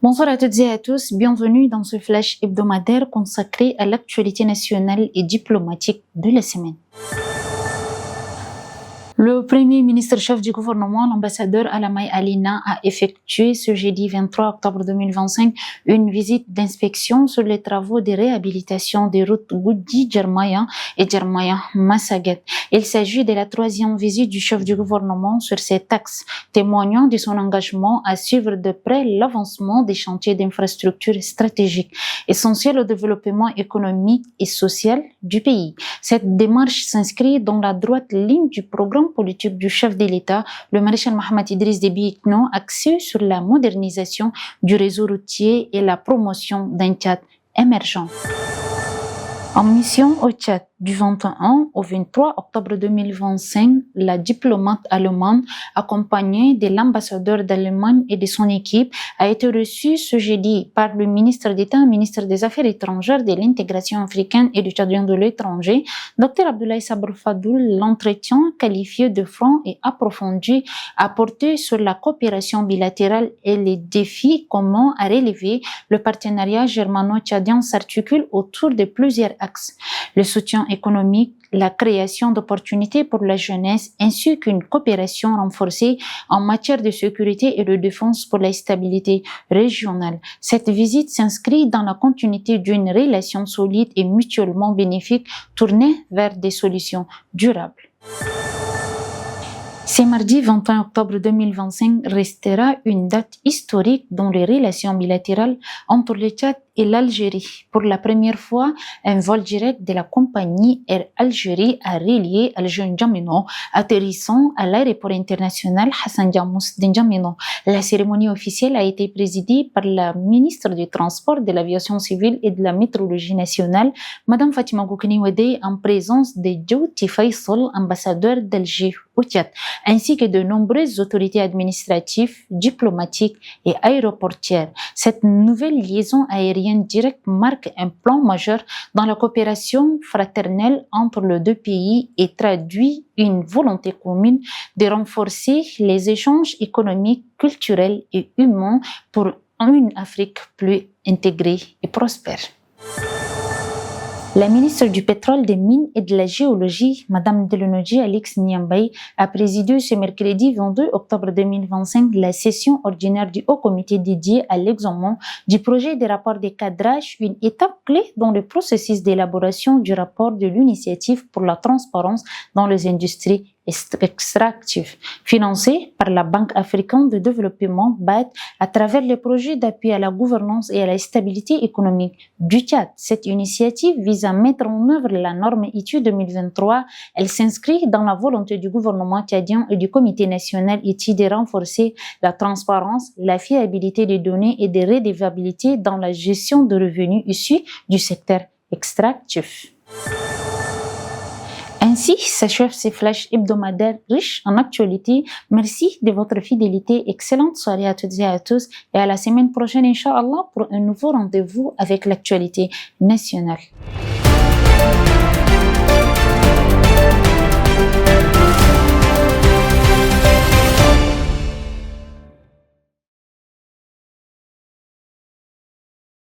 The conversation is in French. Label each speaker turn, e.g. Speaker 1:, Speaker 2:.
Speaker 1: Bonsoir à toutes et à tous, bienvenue dans ce flash hebdomadaire consacré à l'actualité nationale et diplomatique de la semaine. Le premier ministre chef du gouvernement, l'ambassadeur Alamay Alina, a effectué ce jeudi 23 octobre 2025 une visite d'inspection sur les travaux de réhabilitation des routes Goudi-Djermaya et Djermaya-Massaguet. Il s'agit de la troisième visite du chef du gouvernement sur cet axe, témoignant de son engagement à suivre de près l'avancement des chantiers d'infrastructures stratégiques essentiels au développement économique et social du pays. Cette démarche s'inscrit dans la droite ligne du programme politique du chef de l'État, le maréchal Mohamed Idriss Déby Itno, axé sur la modernisation du réseau routier et la promotion d'un Tchad émergent. En mission au Tchad du 21 au 23 octobre 2025, la diplomate allemande, accompagnée de l'ambassadeur d'Allemagne et de son équipe, a été reçue ce jeudi par le ministre d'État, ministre des Affaires étrangères, de l'intégration africaine et du Tchadien de l'étranger, Dr Abdoulaye Sabr Fadoul. L'entretien, qualifié de franc et approfondi, a porté sur la coopération bilatérale et les défis communs à relever. Le partenariat germano-tchadien s'articule autour de plusieurs axes. Le soutien économique, la création d'opportunités pour la jeunesse, ainsi qu'une coopération renforcée en matière de sécurité et de défense pour la stabilité régionale. Cette visite s'inscrit dans la continuité d'une relation solide et mutuellement bénéfique tournée vers des solutions durables. Ce mardi 21 octobre 2025 restera une date historique dans les relations bilatérales entre le Tchad et l'Algérie. Pour la première fois, un vol direct de la compagnie Air Algérie a relié Alger N'Djamena, atterrissant à l'aéroport international Hassan Diamous d'N'Djamena. La cérémonie officielle a été présidée par la ministre du Transport, de l'Aviation civile et de la Météorologie nationale, Madame Fatima Goukeni Wedei, en présence de Djouti Faisal, ambassadeur d'Alger au Tchad, ainsi que de nombreuses autorités administratives, diplomatiques et aéroportières. Cette nouvelle liaison aérienne directe marque un plan majeur dans la coopération fraternelle entre les deux pays et traduit une volonté commune de renforcer les échanges économiques, culturels et humains pour une Afrique plus intégrée et prospère. La ministre du Pétrole, des Mines et de la Géologie, Madame Delonodji Alix Niambaye, a présidé ce mercredi 22 octobre 2025 la session ordinaire du Haut Comité dédié à l'examen du projet de rapport de cadrage, une étape clé dans le processus d'élaboration du rapport de l'initiative pour la transparence dans les industries extractif, financé par la Banque africaine de développement BAD à travers le projet d'appui à la gouvernance et à la stabilité économique du Tchad. Cette initiative vise à mettre en œuvre la norme ITU 2023. Elle s'inscrit dans la volonté du gouvernement tchadien et du Comité national ITU de renforcer la transparence, la fiabilité des données et des redevabilités dans la gestion de revenus issus du secteur extractif. Ainsi s'achève ce flash hebdomadaire riche en actualité. Merci de votre fidélité. Excellente soirée à toutes et à tous. Et à la semaine prochaine, Inch'Allah, pour un nouveau rendez-vous avec l'actualité nationale.